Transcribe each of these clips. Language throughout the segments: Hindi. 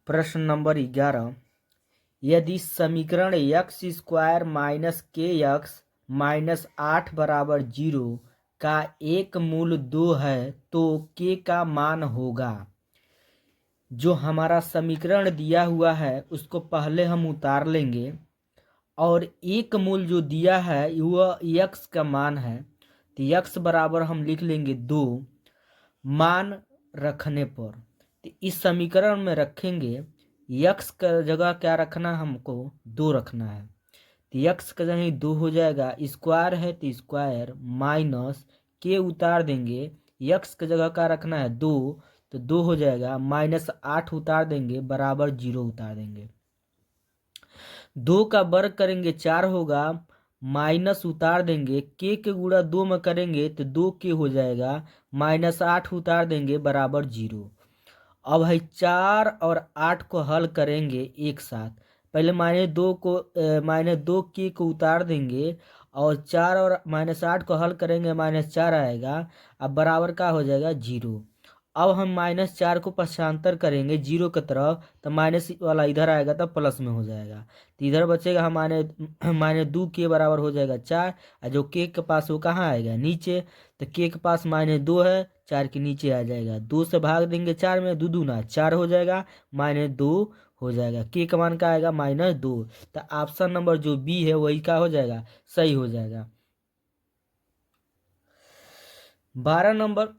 प्रश्न नंबर 11। यदि समीकरण एक्स स्क्वायर माइनस के एक्स माइनस 8 बराबर 0 का एक मूल 2 है तो के का मान होगा। जो हमारा समीकरण दिया हुआ है उसको पहले हम उतार लेंगे और एक मूल जो दिया है वह यक्स का मान है, तो यक्स बराबर हम लिख लेंगे 2। मान रखने पर तो इस समीकरण में रखेंगे यक्स का जगह क्या रखना है, हमको 2 रखना है। तो यक्स का जगह 2 हो जाएगा, स्क्वायर है तो स्क्वायर माइनस के उतार देंगे, यक्स का जगह क्या रखना है 2, तो 2 हो जाएगा, माइनस 8 उतार देंगे बराबर 0 उतार देंगे। 2 का वर्ग करेंगे 4 होगा, माइनस उतार देंगे, के गुणा 2 में करेंगे तो 2 के हो जाएगा, माइनस 8 उतार देंगे बराबर 0। अब है 4 और 8 को हल करेंगे एक साथ। पहले माइनस 2 के को उतार देंगे और 4 और माइनस 8 को हल करेंगे, माइनस 4 आएगा। अब बराबर का हो जाएगा 0। अब हम माइनस 4 को पक्षांतर करेंगे 0 की तरफ, तो माइनस वाला इधर आएगा तब प्लस में हो जाएगा, तो इधर बचेगा हमारे माइनस 2 के बराबर हो जाएगा 4। और जो के के पास वो कहाँ आएगा नीचे, तो के के पास माइनस 2 है, 4 के नीचे आ जाएगा, 2 से भाग देंगे 4 में, 2 दूना 4 हो जाएगा, माइनस 2 हो जाएगा, के का मान का आएगा माइनस 2। तो ऑप्शन नंबर जो बी है वही का हो जाएगा, सही हो जाएगा। 12 नंबर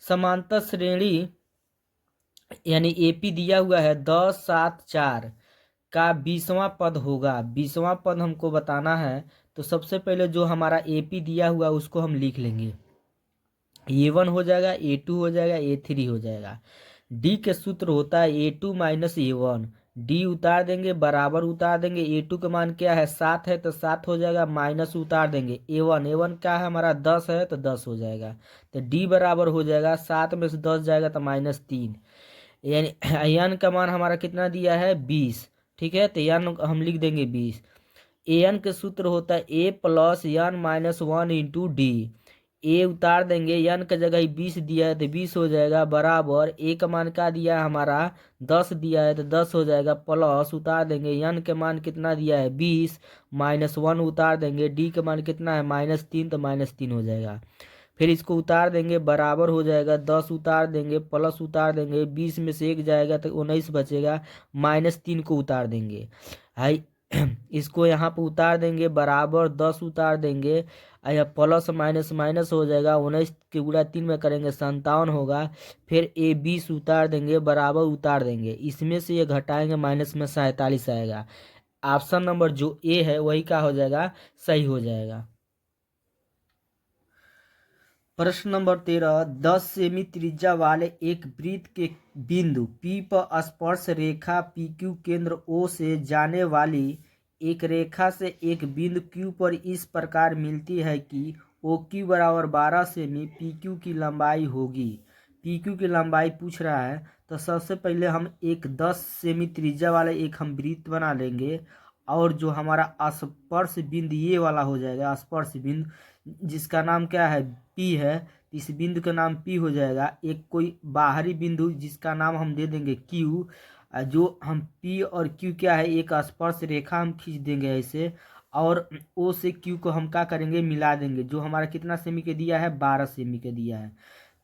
समांतर श्रेणी यानी एपी दिया हुआ है 10 7 4 का 20वां पद होगा। 20वां पद हमको बताना है, तो सबसे पहले जो हमारा एपी दिया हुआ उसको हम लिख लेंगे। A1 हो जाएगा, A2 हो जाएगा, A3 हो जाएगा। डी के सूत्र होता है A2 माइनस A1। डी उतार देंगे बराबर उतार देंगे, A2 का मान क्या है 7 है तो 7 हो जाएगा, माइनस उतार देंगे A1 क्या है हमारा 10 है तो 10 हो जाएगा। तो डी बराबर हो जाएगा 7 में से 10 जाएगा तो माइनस 3, यानी एन का मान हमारा कितना दिया है 20। ठीक है, तो एन हम लिख देंगे 20। एन के सूत्र होता है A plus N minus 1 into D. A उतार देंगे, एन का जगह 20 दिया है तो 20 हो जाएगा, बराबर ए का मान क्या दिया है हमारा 10 दिया है तो 10 हो जाएगा, प्लस उतार देंगे एन के मान कितना दिया है 20, माइनस 1 उतार देंगे, डी का मान कितना है माइनस 3 तो माइनस 3 हो जाएगा। फिर इसको उतार देंगे बराबर हो जाएगा, 10 उतार देंगे प्लस उतार देंगे, 20 में से 1 जाएगा तो 19 बचेगा, माइनस 3 को उतार देंगे। हाई इसको यहाँ पे उतार देंगे बराबर 10 उतार देंगे, या प्लस माइनस माइनस हो जाएगा, 19 के गुणा 3 में करेंगे 57 होगा। फिर ए 20 उतार देंगे बराबर उतार देंगे, इसमें से ये घटाएंगे माइनस में 47 आएगा। ऑप्शन नंबर जो ए है वही का हो जाएगा, सही हो जाएगा। प्रश्न नंबर 13। 10 सेमी त्रिज्या वाले एक वृत्त के बिंदु P पर स्पर्श रेखा PQ केंद्र O से जाने वाली एक रेखा से एक बिंदु Q पर इस प्रकार मिलती है कि OQ बराबर 12 सेमी PQ की लंबाई होगी। PQ की लंबाई पूछ रहा है, तो सबसे पहले हम एक 10 सेमी त्रिज्या वाले एक हम वृत्त बना लेंगे, और जो हमारा स्पर्श बिंदु ये वाला हो जाएगा, स्पर्श बिंदु जिसका नाम क्या है P है, इस बिंदु का नाम P हो जाएगा। एक कोई बाहरी बिंदु जिसका नाम हम दे देंगे Q, जो हम P और Q क्या है एक स्पर्श रेखा हम खींच देंगे ऐसे, और O से Q को हम क्या करेंगे मिला देंगे, जो हमारा कितना सेमी के दिया है 12 सेमी के दिया है।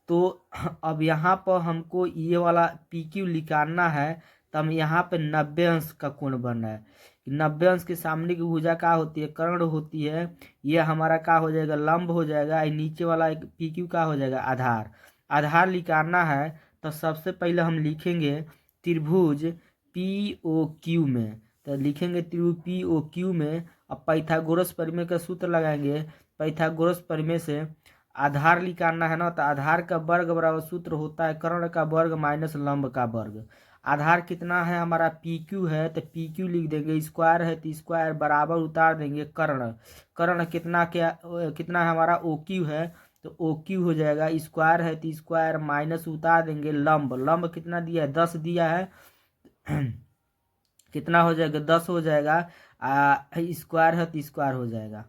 तो अब यहाँ पर हमको ये वाला PQ निकालना है, तो हम यहाँ पे 90 अंश का कोण बन रहा है। 90 अंश के सामने की भुजा क्या होती है कर्ण होती है, ये हमारा क्या हो जाएगा लंब हो जाएगा, नीचे वाला एक PQ का हो जाएगा आधार। आधार निकालना है, तो सबसे पहले हम लिखेंगे त्रिभुज POQ में, तो लिखेंगे त्रिभुज POQ में। अब पाइथागोरस प्रमेय का सूत्र लगाएंगे, पाइथागोरस प्रमेय से आधार निकालना है ना, तो आधार का वर्ग बराबर सूत्र होता है कर्ण का वर्ग माइनस लंब का वर्ग। आधार कितना है हमारा PQ है, तो PQ लिख देंगे, स्क्वायर है तो स्क्वायर बराबर उतार देंगे कर्ण। कर्ण कितना है हमारा OQ है, तो OQ हो जाएगा, स्क्वायर है तो स्क्वायर माइनस उतार देंगे लंब। लंब कितना दिया है 10 दिया है कितना हो जाएगा 10 हो जाएगा, स्क्वायर है तो स्क्वायर हो जाएगा।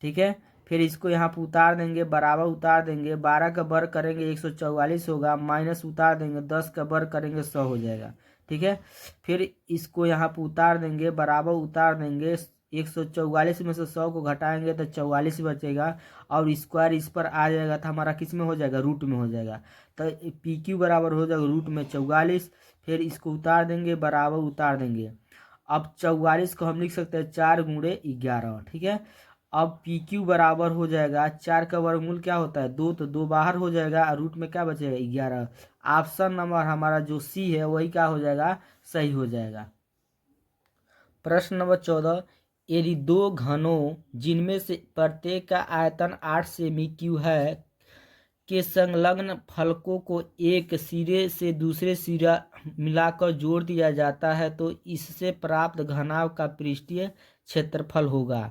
ठीक है, फिर इसको यहाँ पर उतार देंगे बराबर उतार देंगे, 12 का वर्ग करेंगे 144 होगा, माइनस उतार देंगे 10 का वर्ग करेंगे 100 हो जाएगा। ठीक है। फिर इसको यहाँ पर उतार देंगे, बराबर उतार देंगे। 144 में से 100 को घटाएंगे तो 44 बचेगा, और स्क्वायर इस पर आ जाएगा तो हमारा किस में हो जाएगा, रूट में हो जाएगा। तो पी क्यू बराबर हो जाएगा रूट में 44। फिर इसको उतार देंगे, बराबर उतार देंगे। अब 44 को हम लिख सकते हैं 4 × 11, ठीक है। अब पी क्यू बराबर हो जाएगा 4 का वर्गमूल क्या होता है 2, तो 2 बाहर हो जाएगा, और रूट में क्या बचेगा 11। ऑप्शन नंबर हमारा जो सी है वही क्या हो जाएगा, सही हो जाएगा। प्रश्न नंबर 14, यदि दो घनों जिनमें से प्रत्येक का आयतन 8 सेमी क्यू है के संलग्न फलकों को एक सिरे से दूसरे सिरा मिलाकर जोड़ दिया जाता है तो इससे प्राप्त घनाभ का पृष्ठीय क्षेत्रफल होगा।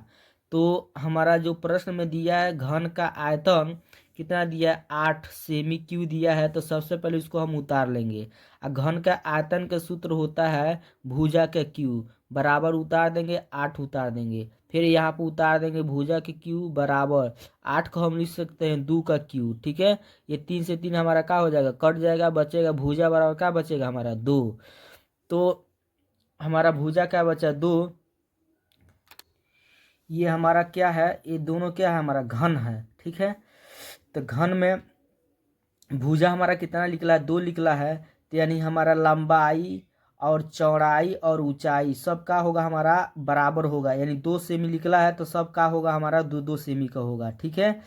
तो हमारा जो प्रश्न में दिया है घन का आयतन कितना दिया है 8 सेमी क्यू दिया है, तो सबसे पहले इसको हम उतार लेंगे। और घन का आयतन का सूत्र होता है भुजा का क्यू, बराबर उतार देंगे 8 उतार देंगे। फिर यहाँ पर उतार देंगे भुजा के क्यू बराबर 8 को हम लिख सकते हैं 2 का क्यू, ठीक है। ये 3 से 3 हमारा क्या हो जाएगा, कट जाएगा, बचेगा भुजा बराबर क्या बचेगा हमारा 2। तो हमारा भुजा क्या बचा 2। ये हमारा क्या है, ये दोनों क्या है हमारा घन है, ठीक है। तो घन में भुजा हमारा कितना निकला है 2 निकला है, तो यानी हमारा लंबाई और चौड़ाई और ऊंचाई सब का होगा हमारा बराबर होगा, यानी 2 सेमी निकला है तो सब का होगा हमारा 2-2 सेमी का होगा, ठीक है।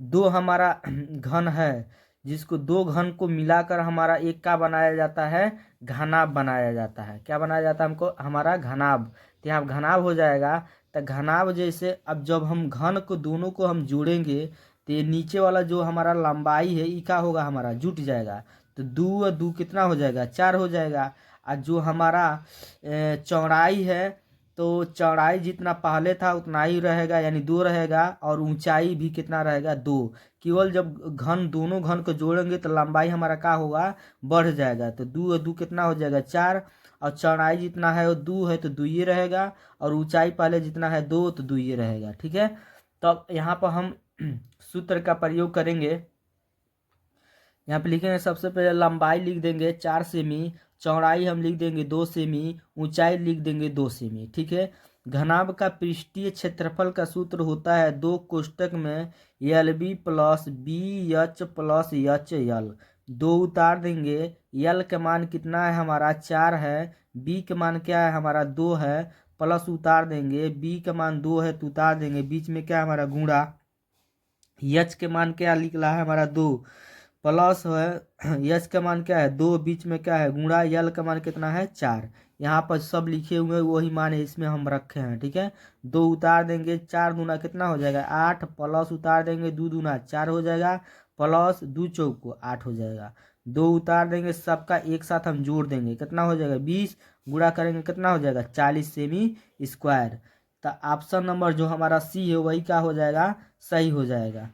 2 हमारा घन है, जिसको 2 घन को मिलाकर हमारा एक का बनाया जाता है, घनाभ बनाया जाता है। क्या बनाया जाता है हमको, हमारा घनाभ। तो यहाँ घनाभ हो जाएगा। तो घनाभ जैसे अब जब हम घन को दोनों को हम जोड़ेंगे तो ये नीचे वाला जो हमारा लंबाई है ई का होगा हमारा जुट जाएगा, तो 2 और 2 कितना हो जाएगा 4 हो जाएगा। और जो हमारा चौड़ाई है, तो चौड़ाई जितना पहले था उतना ही रहेगा, यानी 2 रहेगा, और ऊंचाई भी कितना रहेगा 2। केवल जब घन दोनों घन को जोड़ेंगे तो लंबाई हमारा क्या होगा बढ़ जाएगा, तो 2 और 2 कितना हो जाएगा 4, और चौड़ाई जितना है वो 2 है तो 2 ही रहेगा, और ऊंचाई पहले जितना है 2 तो 2 ही रहेगा, ठीक है। तो अब यहाँ पर हम सूत्र का प्रयोग करेंगे। यहाँ पे लिखेंगे सबसे पहले लंबाई लिख देंगे 4 सेमी, चौड़ाई हम लिख देंगे 2 सेमी, ऊंचाई लिख देंगे 2 सेमी, ठीक है। घनाभ का पृष्ठीय क्षेत्रफल का सूत्र होता है 2 कोष्टक में L B plus B H plus H L. 2 उतार देंगे, एल का मान कितना है हमारा 4 है, बी का मान क्या है हमारा 2 है, प्लस उतार देंगे, बी का मान 2 है तो उतार देंगे, बीच में क्या हमारा गुणा, यच के मान क्या निकला है हमारा 2, प्लस है यच का मान क्या है 2, बीच में क्या है गुणा, यल का मान कितना है 4। यहाँ पर सब लिखे हुए वही मान है, इसमें हम रखे हैं, ठीक है। 2 उतार देंगे, 4 दूना कितना हो जाएगा 8, प्लस उतार देंगे 2 दूना 4 हो जाएगा, प्लस 2 चौको 8 हो जाएगा। 2 उतार देंगे, सबका एक साथ हम जोड़ देंगे, कितना हो जाएगा 20, गुणा करेंगे कितना हो जाएगा 40 सेमी स्क्वायर। तो ऑप्शन नंबर जो हमारा सी है वही क्या हो जाएगा, सही हो जाएगा।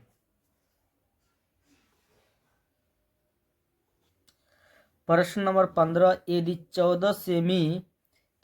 प्रश्न नंबर 15, यदि 14 सेमी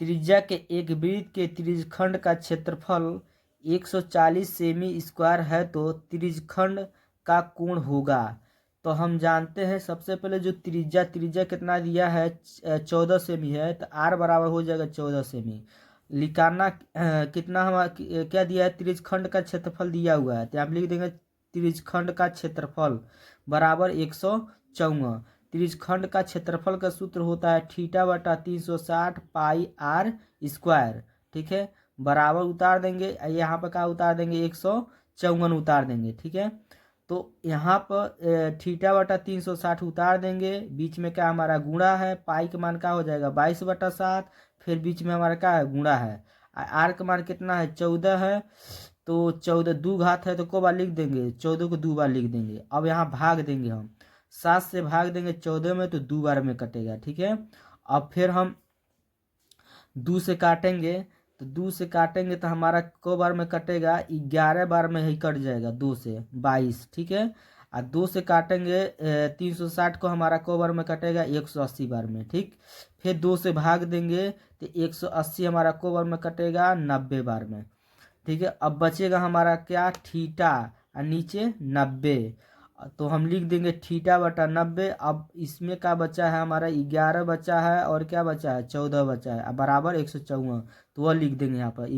त्रिज्या के एक वृत्त के त्रिज्यखंड का क्षेत्रफल 140 सेमी स्क्वायर है तो त्रिज्यखंड का कोण होगा। तो हम जानते हैं सबसे पहले जो त्रिज्या कितना दिया है 14 सेमी है, तो आर बराबर हो जाएगा 14 सेमी। निकालना कितना हम क्या दिया है त्रिज्यखंड का क्षेत्रफल दिया हुआ है, तो आप लिख देंगे त्रिज्यखंड का क्षेत्रफल बराबर 154। त्रिज्यखंड का क्षेत्रफल का सूत्र होता है थीटा बटा 360 पाई आर स्क्वायर, ठीक है। बराबर उतार देंगे, यहाँ पर क्या उतार देंगे 154 उतार देंगे, ठीक है। तो यहाँ पर थीटा बटा 360 उतार देंगे, बीच में क्या हमारा गुणा है, पाई का मान क्या हो जाएगा 22/7, फिर बीच में हमारा क्या है गुणा है, आर का मान कितना है 14 है, तो 14 2 घात है तो को बार लिख देंगे 14 को 2 बार लिख देंगे। अब यहाँ भाग देंगे हम 7 से भाग देंगे 14 में तो 2 बार में कटेगा, ठीक है। अब फिर हम 2 से काटेंगे, तो 2 से काटेंगे तो हमारा को बार में कटेगा 11 बार में ही कट जाएगा 2 से 22, ठीक है। और 2 से काटेंगे 360 को हमारा को बार में कटेगा 180 बार में, ठीक। फिर 2 से भाग देंगे तो 180 हमारा को बार में कटेगा 90 बार में, ठीक है। अब बचेगा हमारा क्या थीटा और नीचे 90। तो हम लिख देंगे थीटा बटा 90। अब इसमें क्या बचा है हमारा 11 बचा है और क्या बचा है 14 बचा है, अब बराबर 154। तो वह लिख देंगे यहाँ पर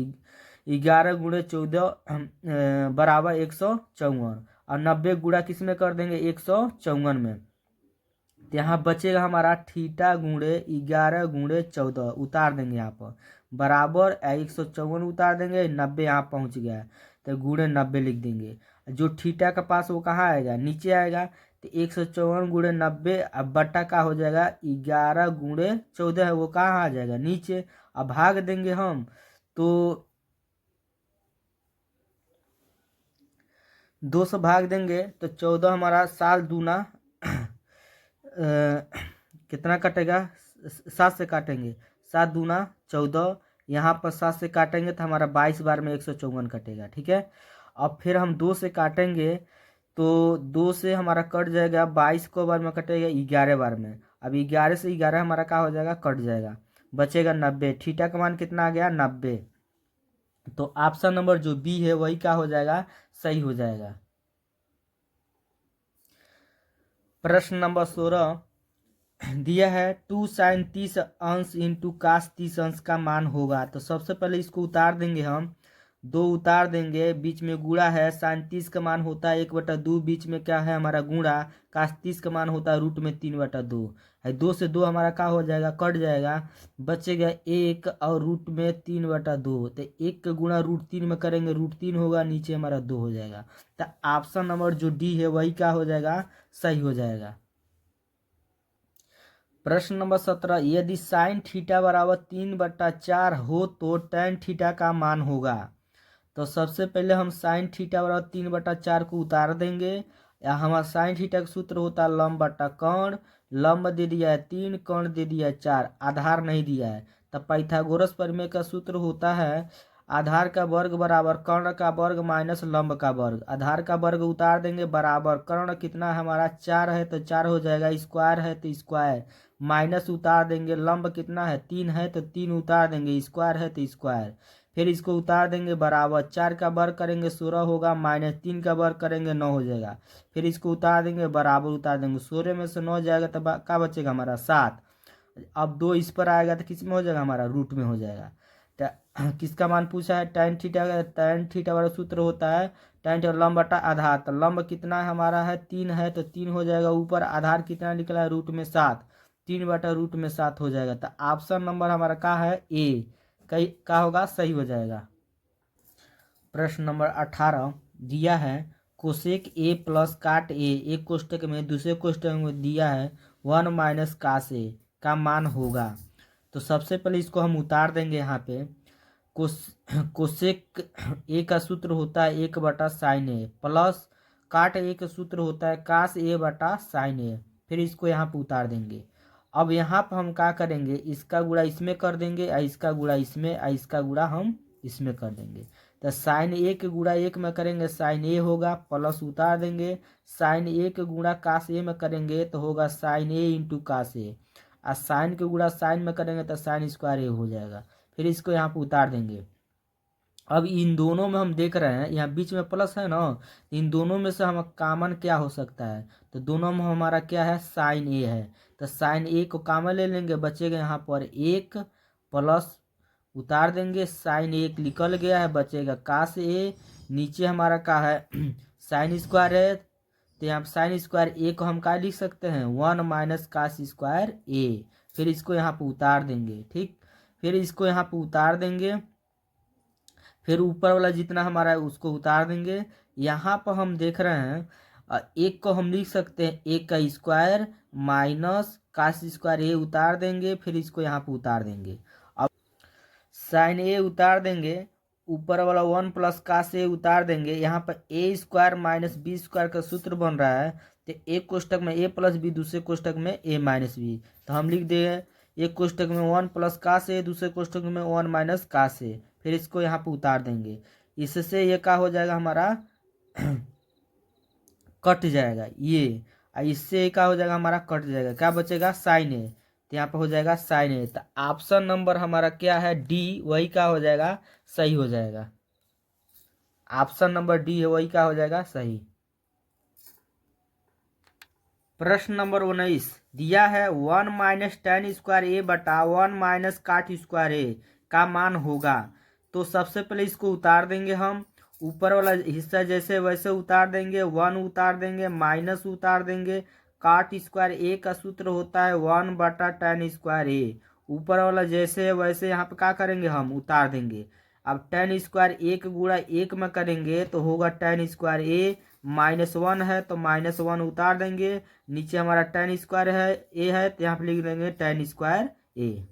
11 गुणे 14 बराबर 154, और 90 गुणा किस में कर देंगे 154 में। तो यहाँ बचेगा हमारा थीटा गुणे 11 गुणे 14 उतार देंगे यहाँ पर बराबर 154 उतार देंगे, 90 यहाँ पहुँच गया है तो गुणे 90 लिख देंगे। जो थीटा का पास वो कहाँ आएगा नीचे आएगा, तो 154 गुणे 90 अब बट्टा का हो जाएगा 11 गुणे 14 है वो कहाँ आ जाएगा नीचे। अब भाग देंगे हम तो 2 से भाग देंगे तो 14 हमारा 7 दूना कितना कटेगा 7 से काटेंगे 7 दूना 14, यहाँ पर 7 से काटेंगे तो हमारा 22 बार में 154 कटेगा। ठीक है, अब फिर हम 2 से काटेंगे तो 2 से हमारा कट जाएगा 22 को बार में कटेगा 11 बार में। अब 11 से 11 हमारा क्या हो जाएगा कट जाएगा, बचेगा 90। थीटा का मान कितना आ गया 90। तो ऑप्शन नंबर जो बी है वही क्या हो जाएगा सही हो जाएगा। प्रश्न नंबर 16 दिया है 2 sin 30 अंश इंटू कास 30 अंश का मान होगा। तो सबसे पहले इसको उतार देंगे हम, 2 उतार देंगे, बीच में गुणा है, sin 30 का मान होता है 1/2, बीच में क्या है हमारा गुणा, कास 30 का मान होता है रूट में 3/2 है। 2 से 2 हमारा क्या हो जाएगा कट जाएगा, बचेगा 1 और रूट में 3/2। तो 1 का गुणा रूट 3 में करेंगे रूट 3 होगा, नीचे हमारा 2 हो जाएगा। तो ऑप्शन नंबर जो डी है वही क्या हो जाएगा सही हो जाएगा। प्रश्न नंबर 17 यदि साइन थीटा बराबर 3/4 हो तो टेन थीटा का मान होगा। तो सबसे पहले हम साइन थीटा बराबर 3/4 को उतार देंगे। या हमारा साइन थीटा का सूत्र होता है लंब बटा कर्ण, लंब दे दिया है 3, कर्ण दे दिया है 4, आधार नहीं दिया है। तब पाइथागोरस प्रमेय का सूत्र होता है आधार का वर्ग बराबर कर्ण का वर्ग माइनस लंब का वर्ग। आधार का वर्ग उतार देंगे बराबर कर्ण कितना है हमारा 4 है तो 4 हो जाएगा, स्क्वायर है तो स्क्वायर, माइनस उतार देंगे लंब कितना है 3 है तो 3 उतार देंगे, स्क्वायर है तो स्क्वायर, फिर इसको उतार देंगे बराबर 4 का वर्ग करेंगे 16 होगा, माइनस 3 का वर्ग करेंगे 9 हो जाएगा, फिर इसको उतार देंगे बराबर उतार देंगे, 16 में से 9 जाएगा तो क्या बचेगा हमारा 7। अब 2 इस पर आएगा तो किस में हो जाएगा हमारा रूट में हो जाएगा। किसका मान पूछा है tan थीटा का, tan थीटा वाला सूत्र होता है tan थीटा लंब बटा आधार। तो लंब कितना है हमारा है 3 है तो 3 हो जाएगा, ऊपर आधार कितना निकला है रूट में 7, 3/√में 7 हो जाएगा। तो ऑप्शन नंबर हमारा क्या है ए, कई का होगा सही हो जाएगा। प्रश्न नंबर 18 दिया है कोसेक ए प्लस काट ए, एक कोष्टक में दूसरे कोष्टक में दिया है 1 माइनस कास ए का मान होगा। तो सबसे पहले इसको हम उतार देंगे यहाँ पे। कोसेक ए का सूत्र होता है 1/sin ए प्लस काट ए का सूत्र होता है कास ए बटा साइन ए, फिर इसको यहाँ पे उतार देंगे। अब यहाँ पर हम क्या करेंगे इसका गुणा इसमें कर देंगे, और इसका गुणा इसमें, और इसका गुणा हम इसमें कर देंगे। तो साइन ए के गुणा 1 में करेंगे साइन ए होगा, प्लस उतार देंगे साइन ए के गुणा कास ए में करेंगे तो होगा साइन ए इंटू कास ए, और साइन के गुणा साइन में करेंगे तो साइन स्क्वायर ए हो जाएगा, फिर इसको यहाँ पे उतार देंगे। अब इन दोनों में हम देख रहे हैं यहाँ बीच में प्लस है ना, इन दोनों में से हम कॉमन क्या हो सकता है, तो दोनों में हमारा क्या है साइन ए है, तो साइन ए को कॉमन ले लेंगे, बचेगा यहाँ पर 1 प्लस उतार देंगे साइन 1 निकल गया है, बचेगा कास ए, नीचे हमारा क्या है साइन स्क्वायर है, तो यहाँ साइन स्क्वायर ए को हम क्या लिख सकते हैं 1 माइनस कास स्क्वायर ए, फिर इसको यहाँ पे उतार देंगे। ठीक, फिर इसको यहाँ पे उतार देंगे, फिर ऊपर वाला जितना हमारा है उसको उतार देंगे। यहाँ पर हम देख रहे हैं 1 को हम लिख सकते हैं 1 का स्क्वायर माइनस कास स्क्वायर ए उतार देंगे, फिर इसको यहाँ पे उतार देंगे। अब साइन ए उतार देंगे, ऊपर वाला 1 प्लस कास ए उतार देंगे, यहाँ पर ए स्क्वायर माइनस बी स्क्वायर का सूत्र बन रहा है, तो एक कोष्टक में ए प्लस बी, दूसरे कोष्टक में ए माइनस बी, तो हम लिख दें एक कोष्टक में 1 प्लस कास ए, दूसरे कोष्टक में 1 माइनस कास ए, फिर इसको यहाँ पे उतार देंगे। इससे ये क्या हो जाएगा हमारा कट जाएगा ये, और इससे क्या हो जाएगा हमारा कट जाएगा, क्या बचेगा साइन ए, तो यहाँ पे हो जाएगा साइन ए। तो ऑप्शन नंबर हमारा क्या है डी, वही क्या हो जाएगा सही हो जाएगा। ऑप्शन नंबर डी है वही क्या हो जाएगा सही। प्रश्न नंबर 19 दिया है 1 माइनस टेन स्क्वायर ए बटा 1 माइनस काट स्क्वायर ए का मान होगा। तो सबसे पहले इसको उतार देंगे हम, ऊपर वाला हिस्सा जैसे वैसे उतार देंगे, 1 उतार देंगे, माइनस उतार देंगे, काट स्क्वायर ए का सूत्र होता है 1 बटा टेन स्क्वायर ए। ऊपर वाला जैसे है वैसे यहाँ पे क्या करेंगे हम उतार देंगे। अब टेन स्क्वायर एक गुणा एक में करेंगे तो होगा टेन स्क्वायर ए, -1 है तो -1 उतार देंगे, नीचे हमारा टेन स्क्वायर है ए है तो यहाँ पे लिख देंगे टेन स्क्वायर ए।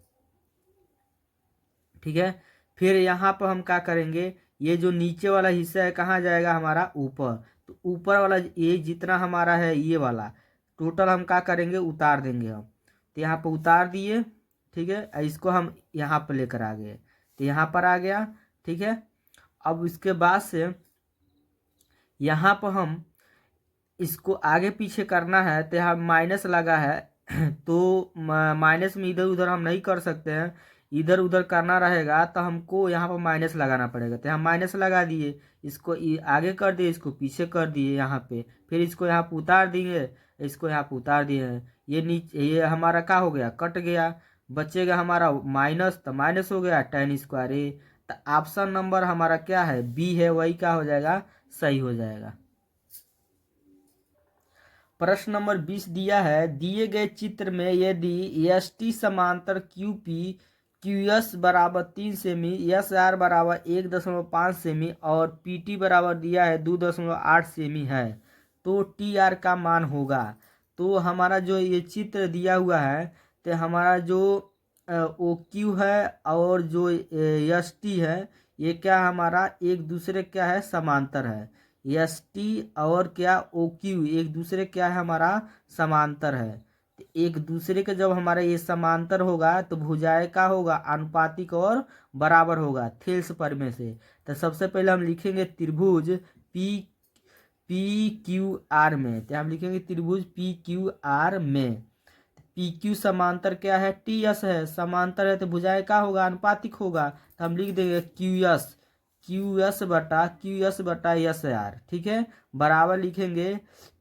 ठीक है, फिर यहाँ पर हम क्या करेंगे, ये जो नीचे वाला हिस्सा है कहाँ जाएगा हमारा ऊपर, तो ऊपर वाला ये जितना हमारा है ये वाला टोटल हम क्या करेंगे उतार देंगे हम। तो यहाँ पर उतार दिए, ठीक है, इसको हम यहाँ पर लेकर आ गए तो यहाँ पर आ गया। ठीक है, अब इसके बाद से यहाँ पर हम इसको आगे पीछे करना है तो यहाँ माइनस लगा है तो माइनस में इधर उधर हम नहीं कर सकते हैं, इधर उधर करना रहेगा तो हमको यहाँ पर माइनस लगाना पड़ेगा। तो यहाँ माइनस लगा दिए, इसको आगे कर दिए, इसको पीछे कर दिए यहाँ पे, फिर इसको यहाँ पर उतार दिए, इसको यहाँ पर उतार दिए हैं। ये नीचे ये हमारा क्या हो गया, कट गया, बचेगा हमारा माइनस, तो माइनस हो गया टेन स्क्वायर ए। तो ऑप्शन नंबर हमारा क्या है, बी है, वही क्या हो जाएगा, सही हो जाएगा। प्रश्न नंबर 20 दिया है दिए गए चित्र में यदि एस टी समांतर क्यू पी क्यू एस बराबर 3 सेमी, एस आर बराबर 1.5 सेमी और पी टी बराबर दिया है 2.8 सेमी है तो टी आर का मान होगा। तो हमारा जो ये चित्र दिया हुआ है तो हमारा जो ओ क्यू है और जो एस टी है ये क्या हमारा एक दूसरे क्या है समांतर है, एस टी और क्या ओ क्यू एक दूसरे क्या है हमारा समांतर है। तो एक दूसरे के जब हमारा ये समांतर होगा तो भुजाएं का होगा आनुपातिक और बराबर होगा थेल्स प्रमेय से। तो सबसे पहले हम लिखेंगे त्रिभुज पी पी क्यू आर में, तो हम लिखेंगे त्रिभुज पी क्यू आर में पी क्यू समांतर क्या है, टी एस है, समांतर है तो भुजाएं का होगा आनुपातिक होगा, तो हम लिख देंगे क्यू एस बटा एस आर। ठीक है, बराबर लिखेंगे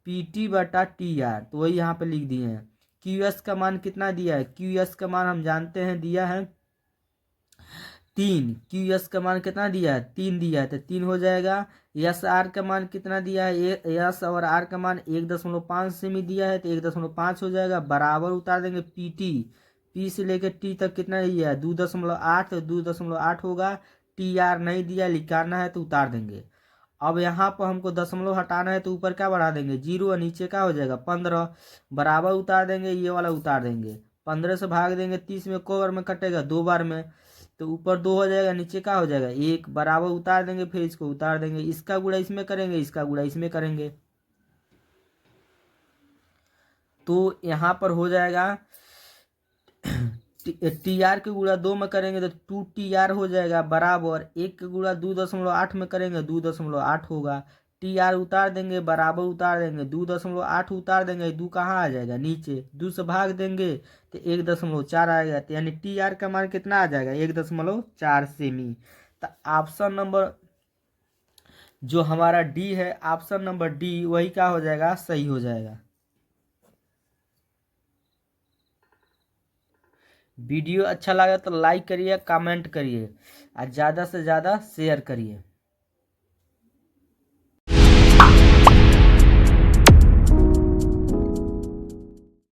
पी टी बटा टी आर, तो वही यहाँ पे लिख दिए हैं। क्यू एस का मान कितना दिया है, क्यू एस का मान हम जानते हैं दिया है 3, क्यू एस का मान कितना दिया है 3 दिया है तो 3 हो जाएगा। एस आर का मान कितना दिया है, एस और आर का मान 1.5 सेमी दिया है तो 1.5 हो जाएगा, बराबर उतार देंगे पी टी, पी से लेकर टी तक कितना दिया है 2.8 तो 2.8 होगा। टी आर नहीं दिया, लिखाना है तो उतार देंगे। अब यहाँ पर हमको दशमलव हटाना है तो ऊपर क्या बढ़ा देंगे 0 और नीचे क्या हो जाएगा 15, बराबर उतार देंगे, ये वाला उतार देंगे, 15 से भाग देंगे 30 में को बार में कटेगा 2 बार में, तो ऊपर 2 हो जाएगा, नीचे क्या हो जाएगा 1, बराबर उतार देंगे, फिर इसको उतार देंगे, इसका गुणा इसमें करेंगे, इसका गुणा इसमें करेंगे, तो यहाँ पर हो जाएगा टी आर के गुणा 2 में करेंगे तो 2 टी आर हो जाएगा, बराबर 1 के गुणा 2.8 में करेंगे 2.8 होगा, टी आर उतार देंगे, बराबर उतार देंगे, 2.8 उतार देंगे, 2 कहाँ आ जाएगा नीचे, 2 से भाग देंगे तो 1.4 आएगा, तो यानी टी आर का मान कितना आ जाएगा 1.4 सेमी। तो ऑप्शन नंबर जो हमारा डी है, ऑप्शन नंबर डी वही क्या हो जाएगा, सही हो जाएगा। वीडियो अच्छा लगा तो लाइक करिए, कमेंट करिए और ज़्यादा से ज़्यादा शेयर करिए।